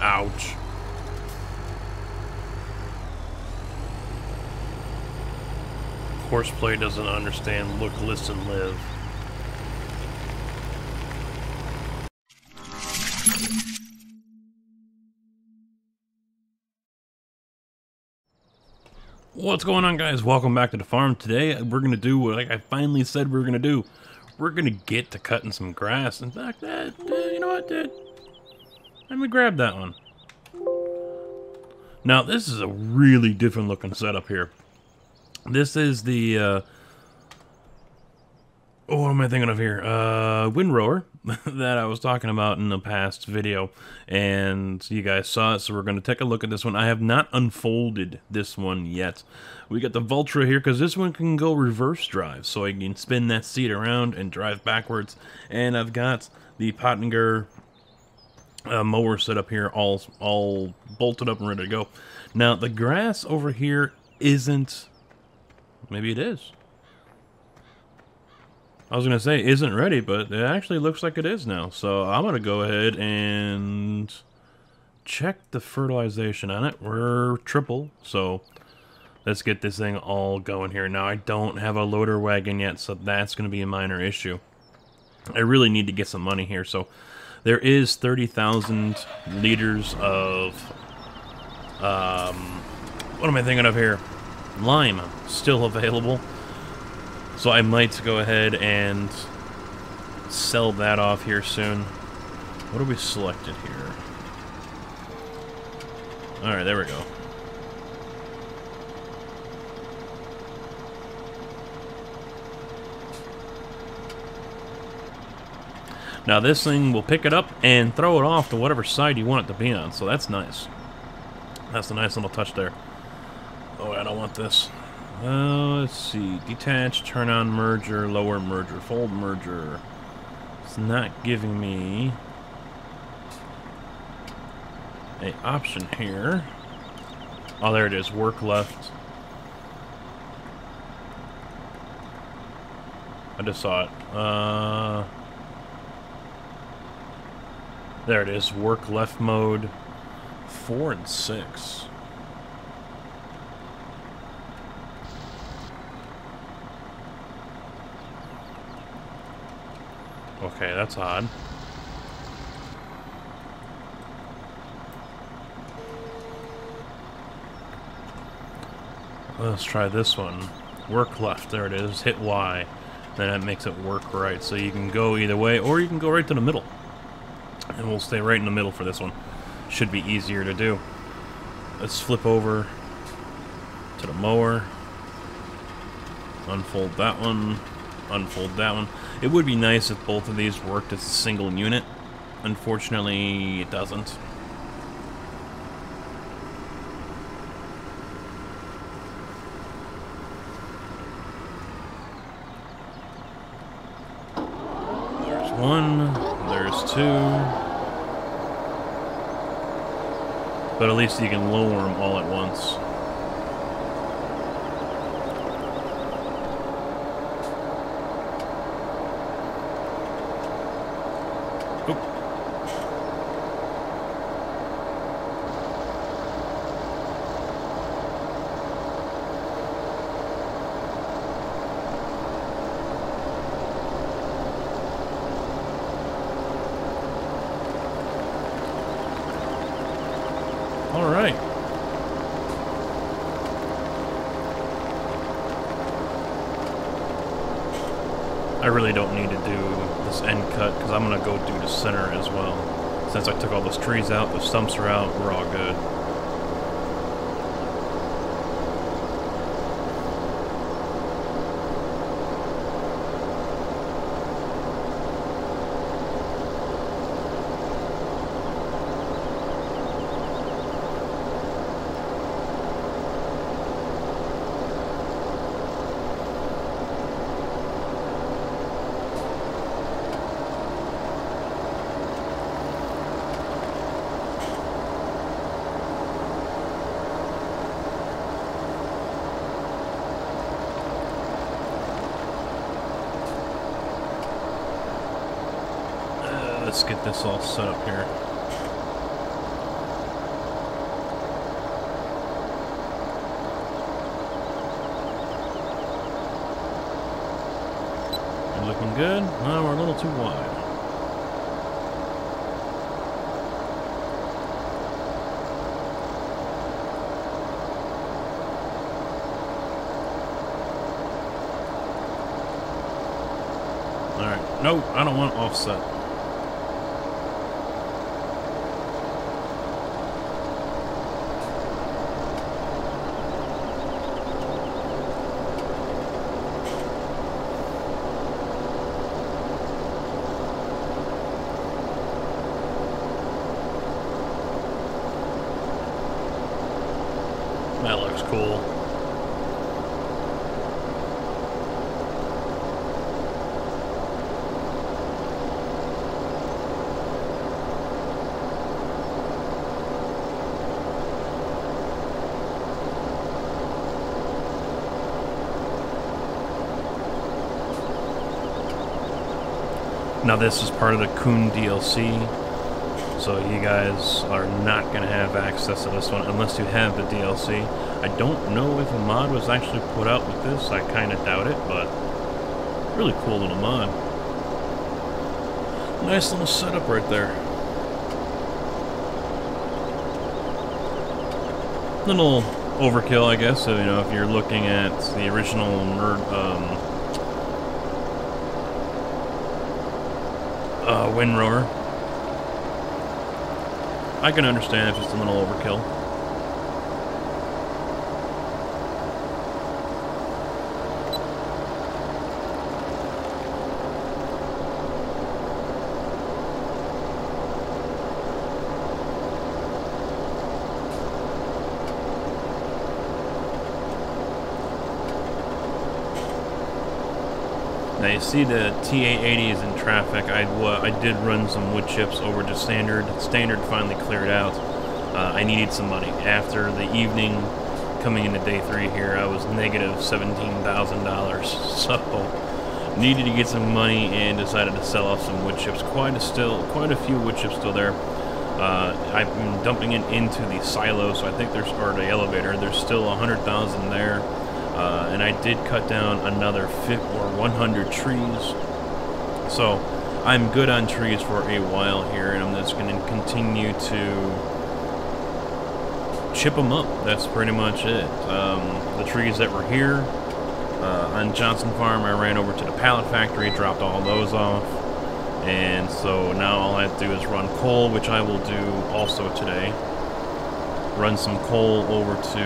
Ouch. Horseplay doesn't understand look, listen, live. What's going on, guys? Welcome back to the farm. Today we're gonna do what I finally said we were gonna do. We're gonna get to cutting some grass. In fact, you know what, dude? Let me grab that one. Now this is a really different looking setup here. This is the what am I thinking of here? Windrower that I was talking about in the past video, and you guys saw it, so we're going to take a look at this one. I have not unfolded this one yet. We got the Vultra here, because this one can go reverse drive, so I can spin that seat around and drive backwards. And I've got the Pottinger mower set up here, all bolted up and ready to go. Now, the grass over here isn't... Maybe it is. I was going to say isn't ready, but it actually looks like it is now. So I'm going to go ahead and check the fertilization on it. We're triple, so let's get this thing all going here. Now, I don't have a loader wagon yet, so that's going to be a minor issue. I really need to get some money here. So there is 30,000 liters of, what am I thinking of here? Lime still available. So I might go ahead and sell that off here soon. What have we selected here? Alright, there we go. Now this thing will pick it up and throw it off to whatever side you want it to be on, so that's nice. That's a nice little touch there. Oh, I don't want this. Let's see. Detach, turn on merger, lower merger, fold merger. It's not giving me an option here. Oh, there it is. Work left. I just saw it. There it is. Work left mode. 4 and 6. Okay, that's odd. Let's try this one. Work left, there it is. Hit Y. Then that makes it work right. So you can go either way, or you can go right to the middle. And we'll stay right in the middle for this one. Should be easier to do. Let's flip over to the mower. Unfold that one. Unfold that one. It would be nice if both of these worked as a single unit. Unfortunately, it doesn't. There's one, there's two. But at least you can lower them all at once. Alright. I really don't need to do this end cut, because I'm going to go do the center as well. Since I took all those trees out, the stumps are out, we're all good. Let's get this all set up here. good? No, we're a little too wide. Alright, no, I don't want offset. That looks cool. Now this is part of the Kun DLC, so you guys are not going to have access to this one unless you have the DLC. I don't know if a mod was actually put out with this, I kind of doubt it, but really cool little mod. Nice little setup right there. Little overkill, I guess, so, you know, if you're looking at the original Windrower, I can understand if it's a little overkill. Now you see the T880 is in traffic. I did run some wood chips over to standard. Standard finally cleared out. I needed some money. After the evening, coming into day 3 here, I was negative $17,000. So needed to get some money and decided to sell off some wood chips. Quite a few wood chips still there. I've been dumping it into the silo, so I think there's, or the elevator. There's still 100,000 there. And I did cut down another 100 trees, so I'm good on trees for a while here, and I'm just going to continue to chip them up. That's pretty much it. The trees that were here on Johnson Farm, I ran over to the pallet factory, dropped all those off, and so now all I have to do is run coal, which I will do also today. Run some coal over to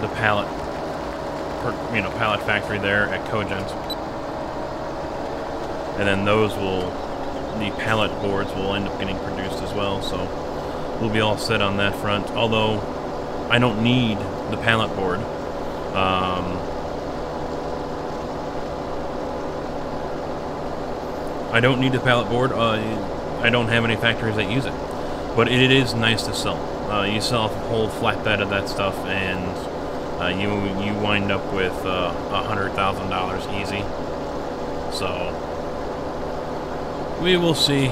the pallet factory there at Cogent, and then the pallet boards will end up getting produced as well, so we'll be all set on that front. Although I don't need the pallet board. I don't need the pallet board. I don't have any factories that use it, but it is nice to sell. You sell off a whole flatbed of that stuff, and you wind up with $100,000 easy. So we will see.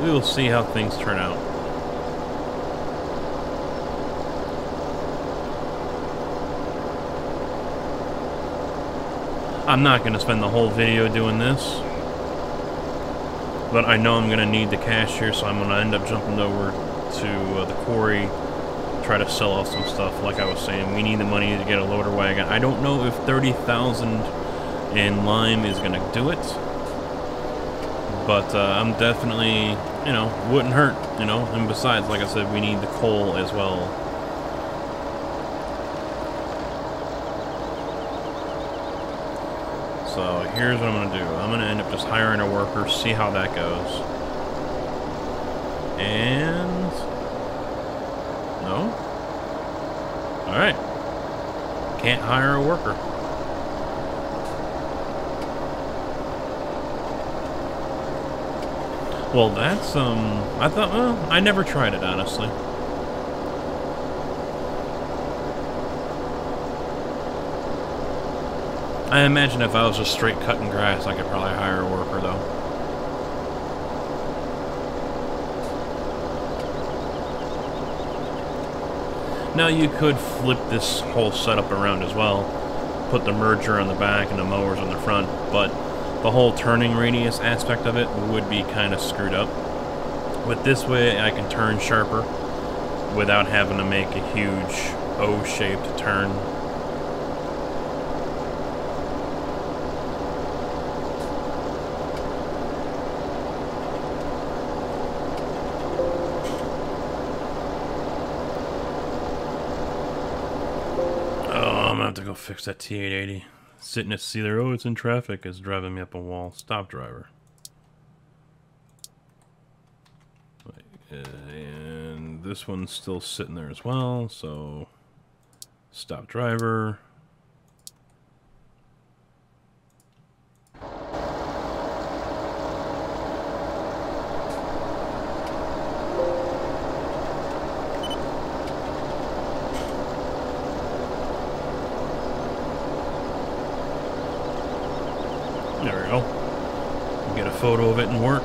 We will see how things turn out. I'm not going to spend the whole video doing this, but I know I'm going to need the cash here, so I'm going to end up jumping over to the quarry, try to sell off some stuff. Like I was saying, we need the money to get a loader wagon. I don't know if 30,000 in lime is going to do it, but I'm definitely, you know, wouldn't hurt, you know. And besides, like I said, we need the coal as well. So here's what I'm going to do. I'm going to end up just hiring a worker, see how that goes. And... no? Alright. Can't hire a worker. Well, that's, I thought, well, I never tried it, honestly. I imagine if I was just straight cutting grass, I could probably hire a worker, though. Now you could flip this whole setup around as well, put the merger on the back and the mowers on the front, but the whole turning radius aspect of it would be kind of screwed up. With this way, I can turn sharper without having to make a huge O-shaped turn. I'm gonna have to go fix that T880. Sitting at sea there, oh, it's in traffic, is driving me up a wall. Stop, driver. And this one's still sitting there as well, so stop, driver. There we go. Get a photo of it and work.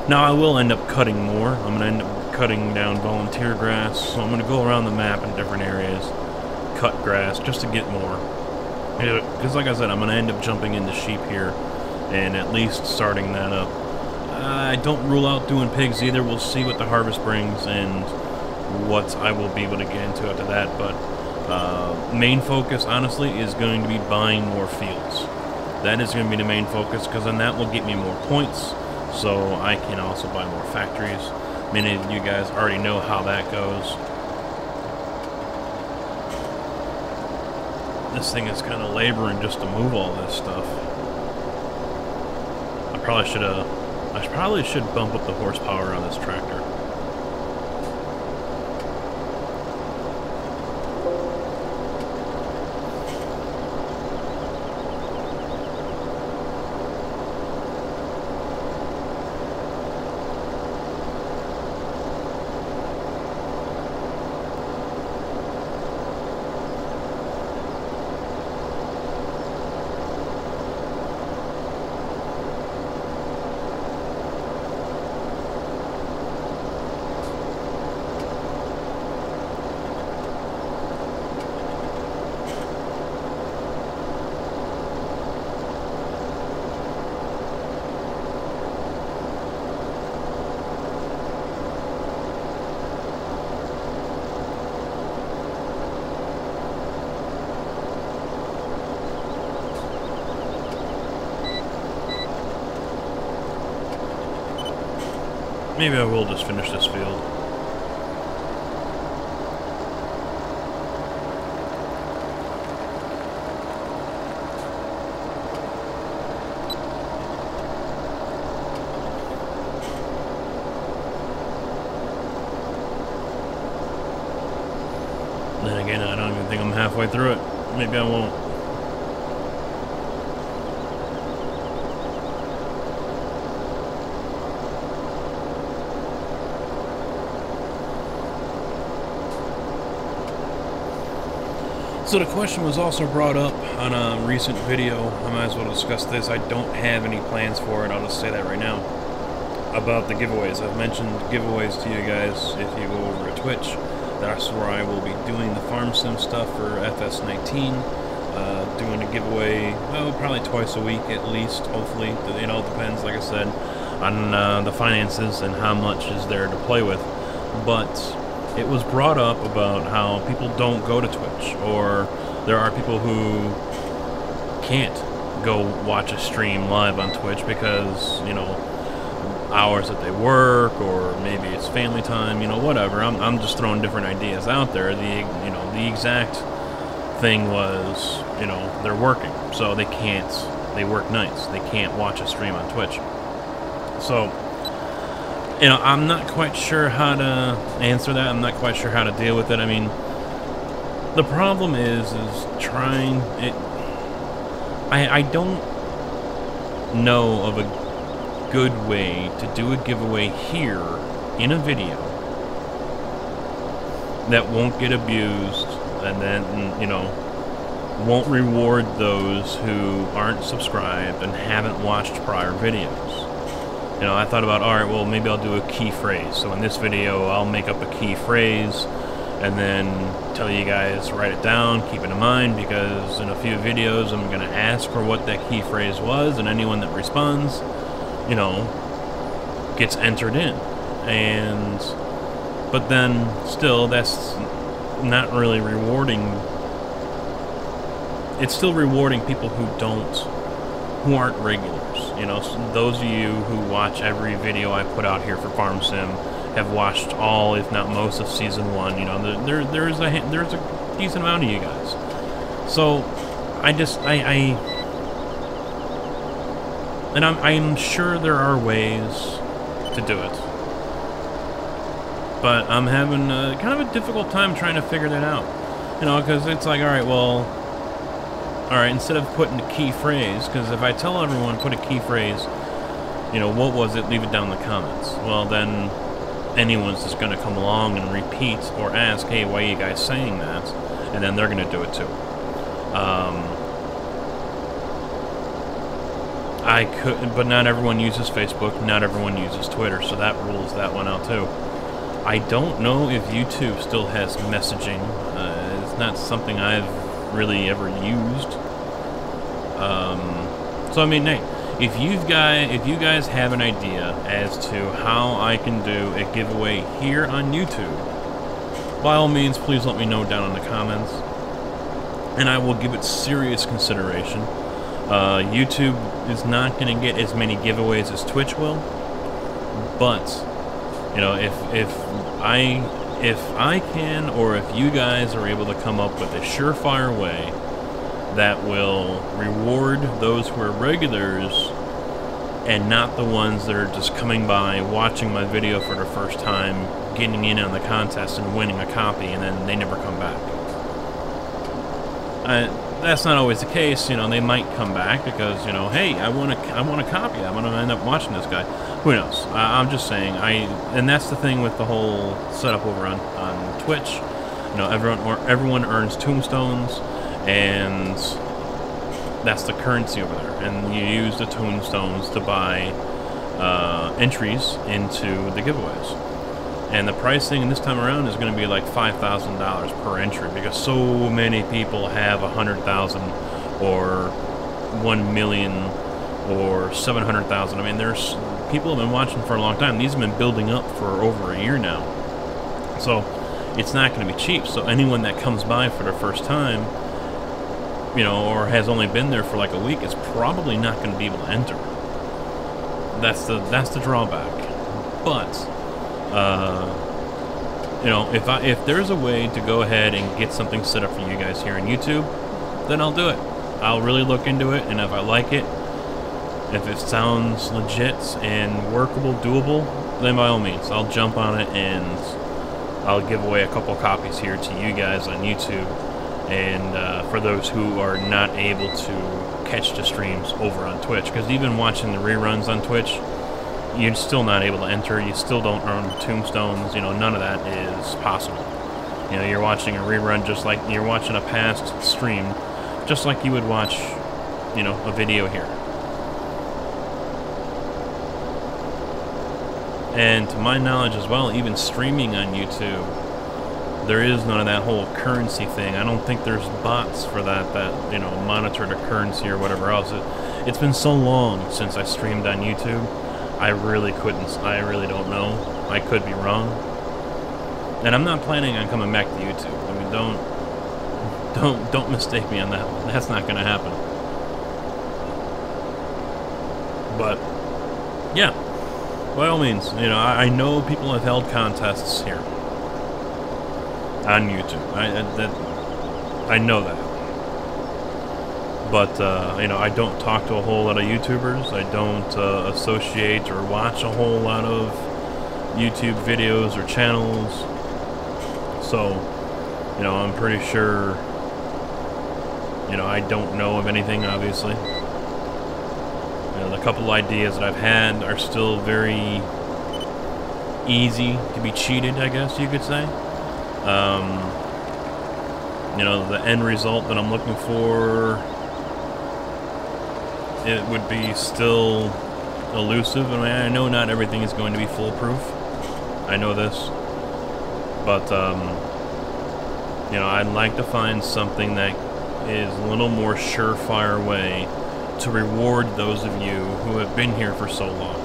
Now I will end up cutting more. I'm going to end up cutting down volunteer grass, so I'm going to go around the map in different areas, cut grass, just to get more. Because like I said, I'm going to end up jumping into sheep here, and at least starting that up. I don't rule out doing pigs either. We'll see what the harvest brings and what I will be able to get into after that, but main focus, honestly, is going to be buying more fields. That is going to be the main focus, because then that will get me more points, so I can also buy more factories. Many of you guys already know how that goes. This thing is kind of laboring just to move all this stuff. I probably should bump up the horsepower on this tractor. Maybe I will just finish this field. Then again, I don't even think I'm halfway through it. Maybe I won't. So the question was also brought up on a recent video. I might as well discuss this. I don't have any plans for it. I'll just say that right now. About the giveaways. I've mentioned giveaways to you guys if you go over to Twitch. That's where I will be doing the farm sim stuff for FS19. Doing a giveaway, well, probably twice a week at least, hopefully. It all depends, like I said, on the finances and how much is there to play with. But it was brought up about how people don't go to Twitch, or there are people who can't go watch a stream live on Twitch because, you know, hours that they work, or maybe it's family time, you know, whatever. I'm just throwing different ideas out there. The exact thing was, you know, they're working, so they work nights. They can't watch a stream on Twitch. So, you know, I'm not quite sure how to answer that. I'm not quite sure how to deal with it. I mean, the problem is trying it. I don't know of a good way to do a giveaway here in a video that won't get abused, and then, you know, won't reward those who aren't subscribed and haven't watched prior videos. You know, I thought about, alright, well, maybe I'll do a key phrase. So in this video, I'll make up a key phrase and then tell you guys, write it down, keep it in mind, because in a few videos I'm going to ask for what that key phrase was, and anyone that responds, you know, gets entered in. And but then still, that's not really rewarding. It's still rewarding people who aren't regulars. You know, so those of you who watch every video I put out here for Farm Sim have watched all, if not most, of Season 1. You know, there's a decent amount of you guys. So, I'm sure there are ways to do it. But I'm having kind of a difficult time trying to figure that out. You know, because it's like, alright, well, alright, instead of putting a key phrase, because if I tell everyone, put a key phrase, you know, what was it, leave it down in the comments. Well, then anyone's just going to come along and repeat or ask, hey, why are you guys saying that? And then they're going to do it too. I could, but not everyone uses Facebook, not everyone uses Twitter, so that rules that one out too. I don't know if YouTube still has messaging. It's not something I've really ever used. So I mean, hey, if you guys have an idea as to how I can do a giveaway here on YouTube, by all means, please let me know down in the comments, and I will give it serious consideration. YouTube is not going to get as many giveaways as Twitch will, but you know, if I can, or if you guys are able to come up with a surefire way that will reward those who are regulars and not the ones that are just coming by, watching my video for the first time, getting in on the contest and winning a copy, and then they never come back. That's not always the case. You know, they might come back because, you know, hey, I want a copy. I'm going to end up watching this guy. Who knows? I'm just saying. And that's the thing with the whole setup over on Twitch. You know, everyone earns tombstones, and that's the currency over there. And you use the tombstones to buy entries into the giveaways. And the pricing this time around is going to be like $5,000 per entry, because so many people have 100,000 or 1 million or 700,000. I mean, there's people have been watching for a long time. These have been building up for over a year now. So it's not going to be cheap. So anyone that comes by for the first time, you know, or has only been there for like a week, is probably not going to be able to enter. That's the drawback. But you know, if there's a way to go ahead and get something set up for you guys here on YouTube, then I'll do it. I'll really look into it, and if I like it, if it sounds legit and workable, doable, then by all means, I'll jump on it and I'll give away a couple copies here to you guys on YouTube. And for those who are not able to catch the streams over on Twitch, because even watching the reruns on Twitch, you're still not able to enter. You still don't earn tombstones. You know, none of that is possible. You know, you're watching a rerun just like you're watching a past stream, just like you would watch, you know, a video here. And to my knowledge as well, even streaming on YouTube, there is none of that whole currency thing. I don't think there's bots for that you know, monitor the currency or whatever else. It's been so long since I streamed on YouTube. I really don't know. I could be wrong. And I'm not planning on coming back to YouTube. I mean, don't mistake me on that one. That's not going to happen. But yeah, by all means, you know, I know people have held contests here on YouTube. I know that. But you know, I don't talk to a whole lot of YouTubers. I don't associate or watch a whole lot of YouTube videos or channels. So, you know, I'm pretty sure, you know, I don't know of anything, obviously. You know, the couple ideas that I've had are still very easy to be cheated, I guess you could say. You know, the end result that I'm looking for, it would be still elusive. I mean, I know not everything is going to be foolproof. I know this. But, you know, I'd like to find something that is a little more surefire way to reward those of you who have been here for so long.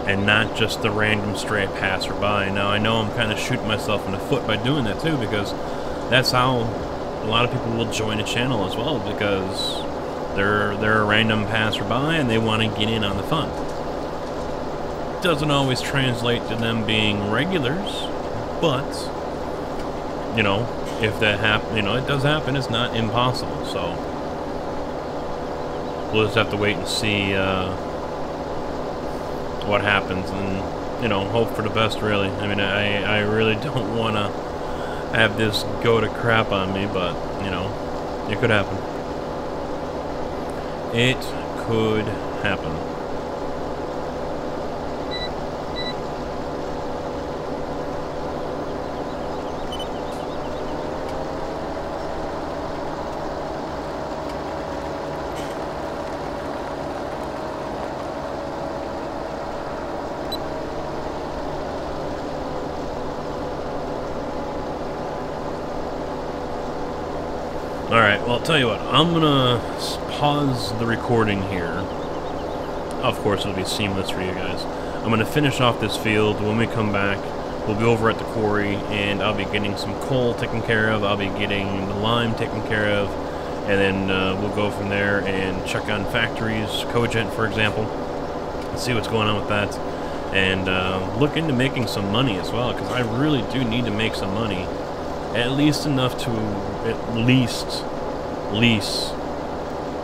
And not just the random stray passerby. Now, I know I'm kind of shooting myself in the foot by doing that too, because that's how a lot of people will join a channel as well, because they're a random passerby and they want to get in on the fun. Doesn't always translate to them being regulars, but, you know, if that happens, you know, it does happen. It's not impossible, so we'll just have to wait and see what happens, and, you know, hope for the best, really. I mean, I really don't want to have this go to crap on me, but, you know, it could happen. It could happen. Alright, well, I'll tell you what, I'm gonna pause the recording here. Of course, it'll be seamless for you guys. I'm gonna finish off this field. When we come back, we'll be over at the quarry, and I'll be getting some coal taken care of, I'll be getting the lime taken care of, and then we'll go from there and check on factories, Cogent, for example, and see what's going on with that, and look into making some money as well, because I really do need to make some money. At least enough to at least lease.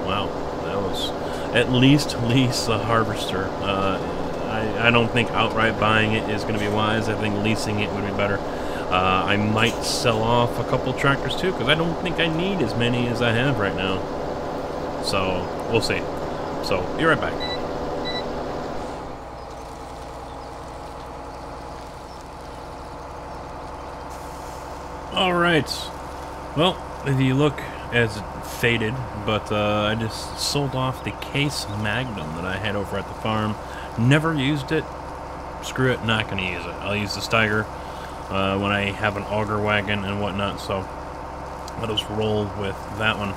Wow, that was at least lease a harvester. I don't think outright buying it is going to be wise. I think leasing it would be better. I might sell off a couple tractors too, because I don't think I need as many as I have right now. So we'll see. So be right back. Alright, well, if you look as it faded, but I just sold off the Case Magnum that I had over at the farm. Never used it. Screw it, not going to use it. I'll use the Steiger when I have an auger wagon and whatnot, so I'll just roll with that one.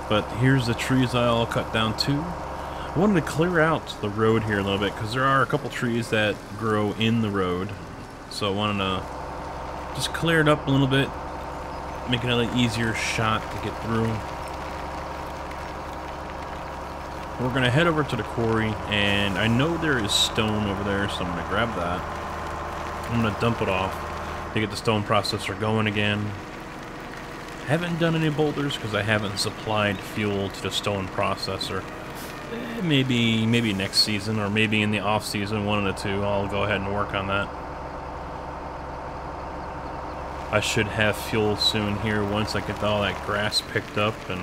But here's the trees I all cut down too. I wanted to clear out the road here a little bit, because there are a couple trees that grow in the road. So I wanted to just clear it up a little bit, make it a little easier shot to get through. We're going to head over to the quarry, and I know there is stone over there, so I'm going to grab that. I'm going to dump it off to get the stone processor going again. Haven't done any boulders because I haven't supplied fuel to the stone processor. Maybe next season, or maybe in the off season, one of the two, I'll go ahead and work on that. I should have fuel soon here once I get all that grass picked up and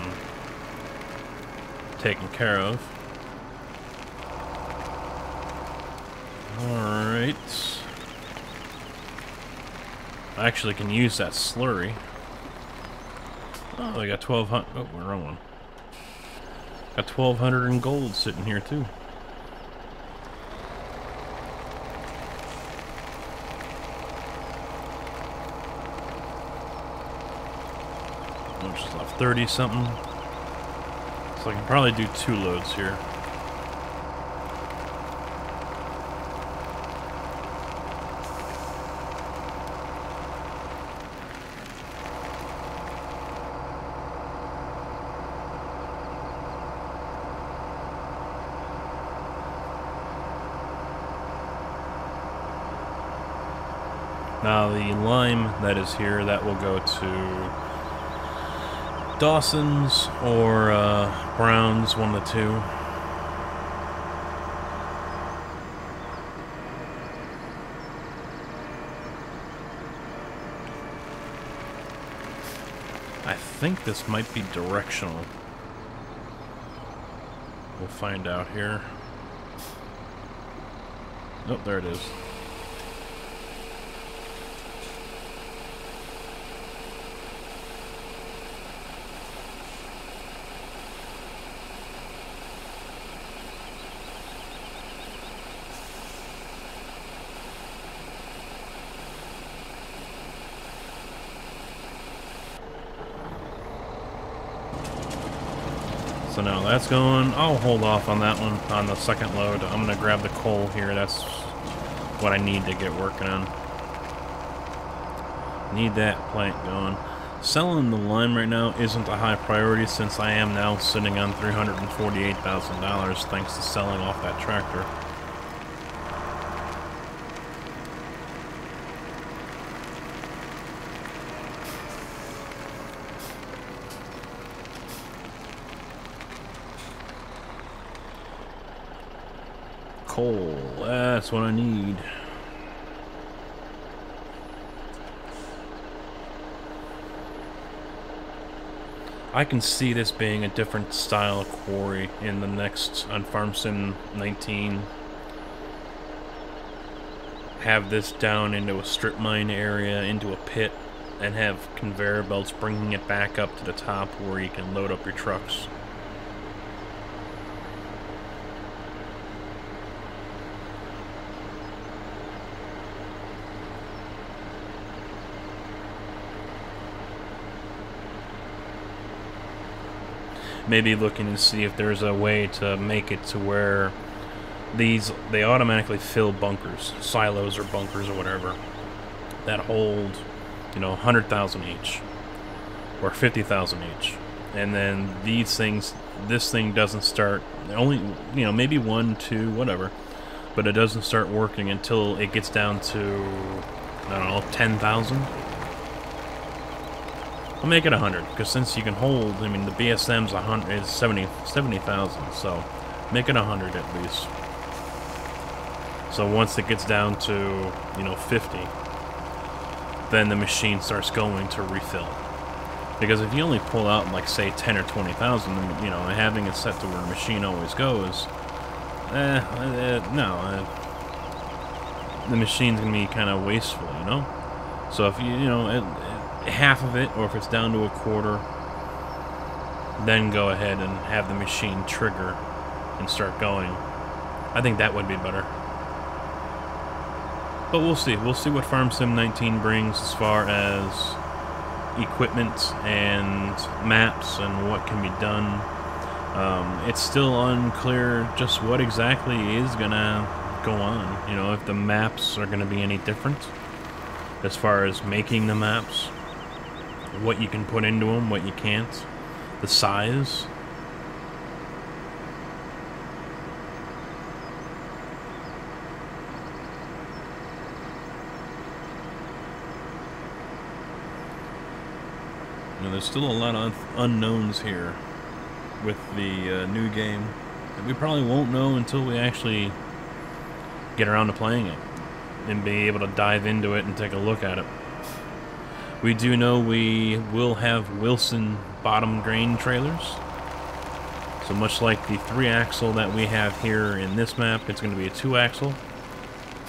taken care of. Alright. I actually can use that slurry. Oh, I got 1,200. Oh, wrong one. Got 1,200 in gold sitting here too. Which is left 30 something. So I can probably do 2 loads here. Now the lime that is here, that will go to Dawson's or Brown's, one of the two. I think this might be directional. We'll find out here. Oh, there it is. So now that's going. I'll hold off on that one on the second load. I'm going to grab the coal here. That's what I need to get working on. Need that plant going. Selling the lime right now isn't a high priority since I am now sitting on $348,000 thanks to selling off that tractor. Coal, that's what I need. I can see this being a different style of quarry in the next, on Farm Sim 19. Have this down into a strip mine area, into a pit, and have conveyor belts bringing it back up to the top where you can load up your trucks. Maybe looking to see if there's a way to make it to where they automatically fill bunkers, silos or bunkers or whatever, that hold, you know, 100,000 each or 50,000 each. And then these things, this thing doesn't start, only, you know, maybe 1, 2, whatever, but it doesn't start working until it gets down to, I don't know, 10,000. I'll make it 100, because since you can hold, I mean, the BSM's 100 is 70,000, so make it 100 at least. So once it gets down to, you know, 50, then the machine starts going to refill. Because if you only pull out, like, say, 10 or 20,000, you know, having it set to where the machine always goes, the machine's gonna be kind of wasteful, you know. So if you know, half of it, or if it's down to a quarter, then go ahead and have the machine trigger and start going. I think that would be better. But we'll see. We'll see what Farm Sim 19 brings as far as equipment and maps and what can be done. It's still unclear just what exactly is gonna go on. You know, if the maps are gonna be any different as far as making the maps. What you can put into them, what you can't, the size. You know, there's still a lot of unknowns here with the new game that we probably won't know until we actually get around to playing it and be able to dive into it and take a look at it. We do know we will have Wilson bottom grain trailers. So much like the 3-axle that we have here in this map, it's going to be a 2-axle.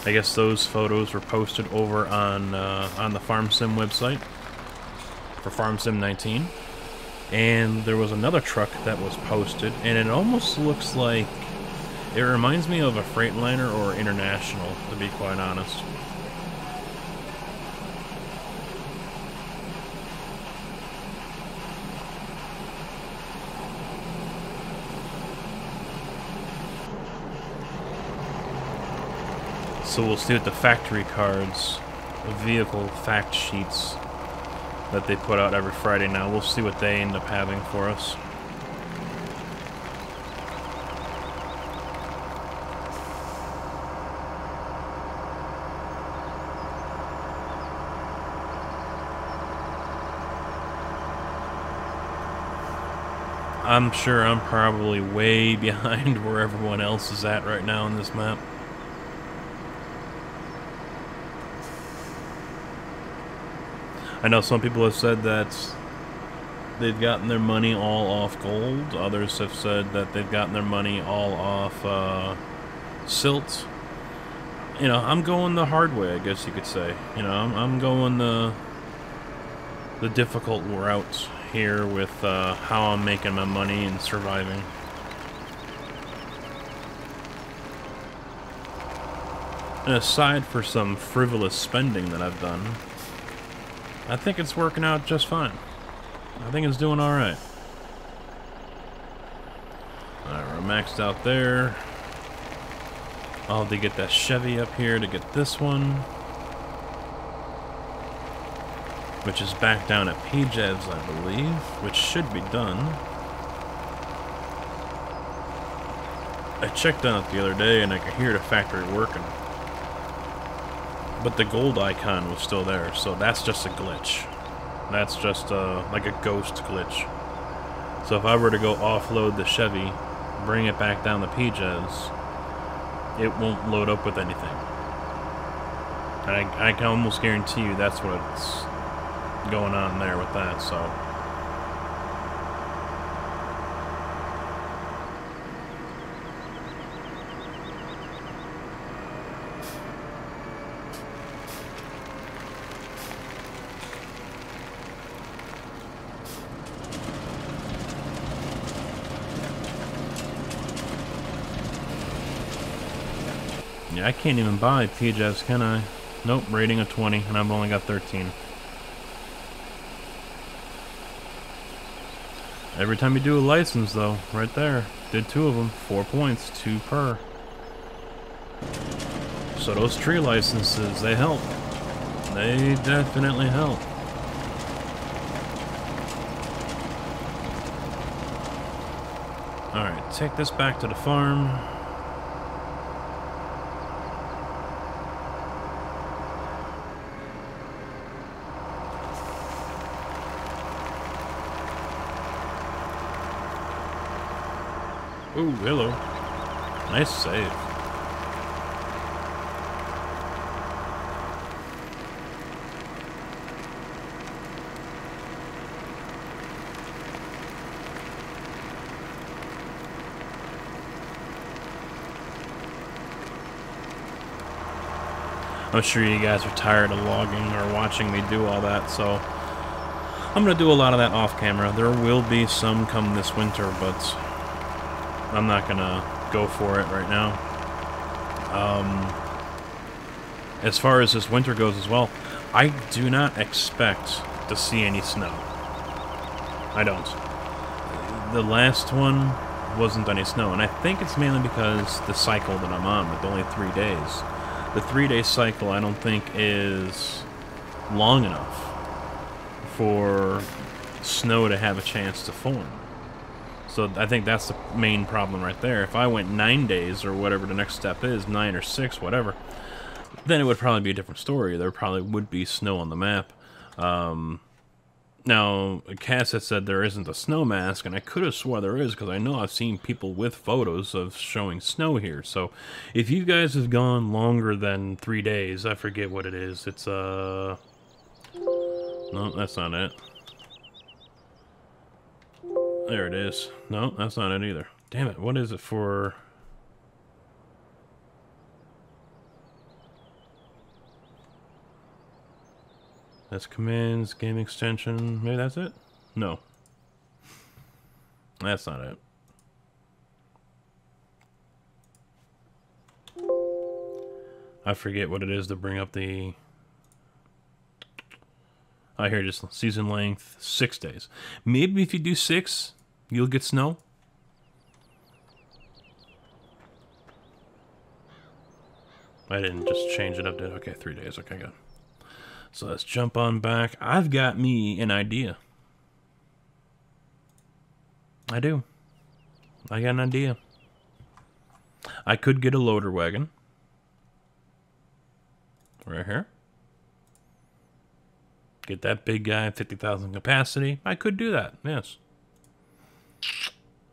I guess those photos were posted over on the Farm Sim website for Farm Sim 19. And there was another truck that was posted, and it almost looks like, it reminds me of a Freightliner or International, to be quite honest. So we'll see what the factory cards, the vehicle fact sheets that they put out every Friday now. We'll see what they end up having for us. I'm sure I'm probably way behind where everyone else is at right now on this map. I know some people have said that they've gotten their money all off gold. Others have said that they've gotten their money all off silt. You know, I'm going the hard way, I guess you could say. You know, I'm going the difficult route here with how I'm making my money and surviving. And aside for some frivolous spending that I've done, I think it's working out just fine. I think it's doing alright. Alright, we're maxed out there. I'll have to get that Chevy up here to get this one, which is back down at PJev's, I believe, which should be done. I checked on it the other day and I could hear the factory working, but the gold icon was still there, so that's just a glitch. That's just like a ghost glitch. So if I were to go offload the Chevy, bring it back down to PJev's, it won't load up with anything. And I can almost guarantee you that's what's going on there with that, so. Yeah, I can't even buy PJs, can I? Nope, rating of 20, and I've only got 13. Every time you do a license, though, right there, did 2 of them, 4 points, 2 per. So those tree licenses, they help. They definitely help. Alright, take this back to the farm. Ooh, hello. Nice save. I'm sure you guys are tired of logging or watching me do all that, so I'm going to do a lot of that off camera. There will be some come this winter, but I'm not gonna go for it right now. As far as this winter goes as well, I do not expect to see any snow. I don't. The last one wasn't any snow, and I think it's mainly because the cycle that I'm on with only 3 days. The 3-day cycle I don't think is long enough for snow to have a chance to form. So I think that's the main problem right there. If I went 9 days, or whatever the next step is, 9 or 6, whatever, then it would probably be a different story. There probably would be snow on the map. Now, Cass had said there isn't a snow mask, and I could have swore there is, because I know I've seen people with photos of showing snow here. So if you guys have gone longer than 3 days, I forget what it is. It's, no, that's not it. There it is. No, that's not it either. Damn it, what is it for? That's commands, game extension. Maybe that's it? No. That's not it. I forget what it is to bring up the... I hear just season length, 6 days. Maybe if you do 6, you'll get snow. I didn't just change it up to, okay, 3 days, okay, good. So let's jump on back. I've got me an idea. I do. I got an idea. I could get a loader wagon. Right here. Get that big guy, 50,000 capacity. I could do that, yes.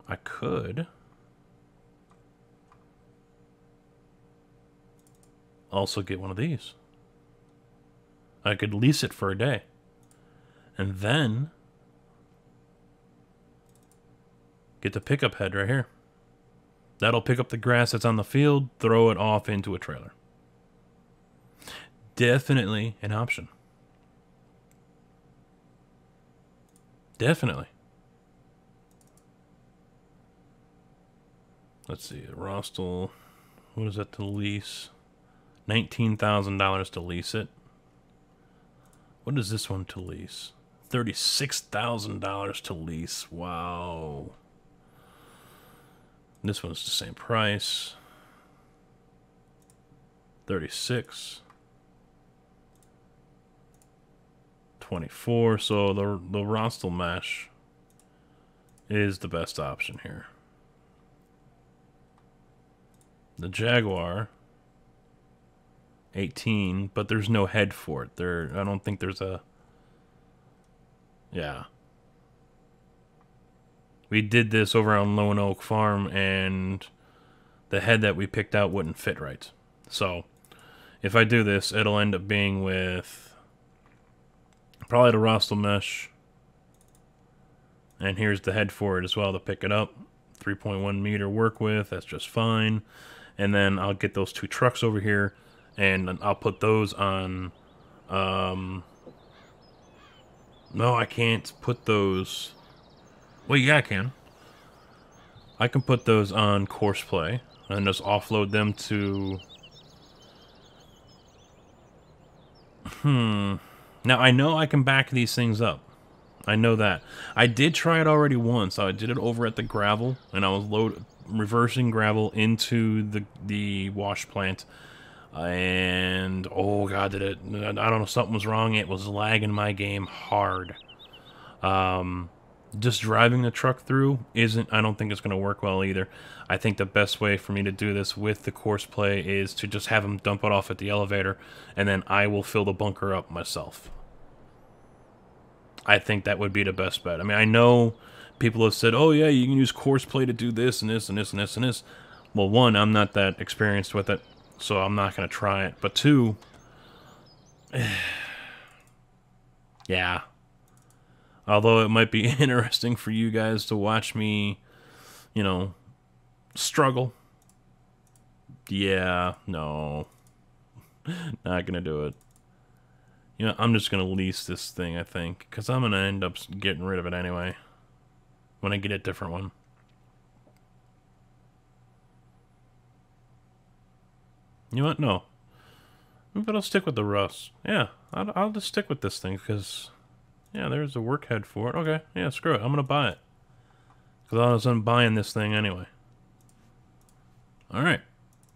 I could also get one of these. I could lease it for a day. And then get the pickup head right here. That'll pick up the grass that's on the field, throw it off into a trailer. Definitely an option. Definitely. Let's see, Rostel, what is that to lease? $19,000 to lease it. What is this one to lease? $36,000 to lease. Wow. This one's the same price. 36. 24. So the Rostel mesh is the best option here. The Jaguar 18, but there's no head for it. I don't think there's a... Yeah. We did this over on Lone Oak Farm, and the head that we picked out wouldn't fit right. So, if I do this, it'll end up being with probably the Rostel mesh. And here's the head for it as well to pick it up. 3.1 meter work with, that's just fine. And then I'll get those two trucks over here, and I'll put those on... No, I can't put those... Well, yeah, I can. I can put those on Courseplay and just offload them to... Now, I know I can back these things up. I know that. I did try it already once. I did it over at the gravel, and I was reversing gravel into the wash plant. And, oh god, did it... I don't know, something was wrong. It was lagging my game hard. Just driving the truck through I don't think it's going to work well either. I think the best way for me to do this with the Courseplay is to just have them dump it off at the elevator, and then I will fill the bunker up myself. I think that would be the best bet. I mean, I know people have said, oh yeah, you can use Courseplay to do this and this and this and this and this. Well, one, I'm not that experienced with it, so I'm not going to try it. But two, yeah. Although it might be interesting for you guys to watch me, you know, struggle. Yeah, no. Not gonna do it. You know, I'm just gonna lease this thing, I think. Because I'm gonna end up getting rid of it anyway. When I get a different one. You know what? No. But I'll stick with the Rust. Yeah, I'll just stick with this thing, because... Yeah, there's a work head for it. Okay, yeah, screw it. I'm going to buy it. Because I was buying this thing anyway. Alright,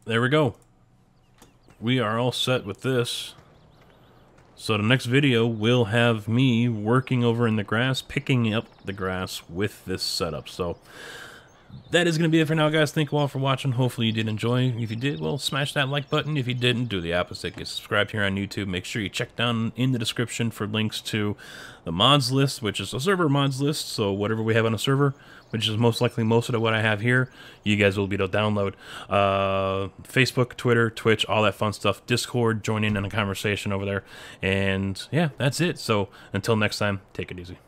there we go. We are all set with this. So the next video will have me working over in the grass, picking up the grass with this setup. So that is going to be it for now, guys. Thank you all for watching. Hopefully you did enjoy. If you did, well, smash that like button. If you didn't, do the opposite. Get subscribed here on YouTube. Make sure you check down in the description for links to the mods list, which is a server mods list. So whatever we have on a server, which is most likely most of what I have here, you guys will be able to download. Facebook, Twitter, Twitch, all that fun stuff. Discord, join in on a conversation over there. And yeah, that's it. So until next time, take it easy.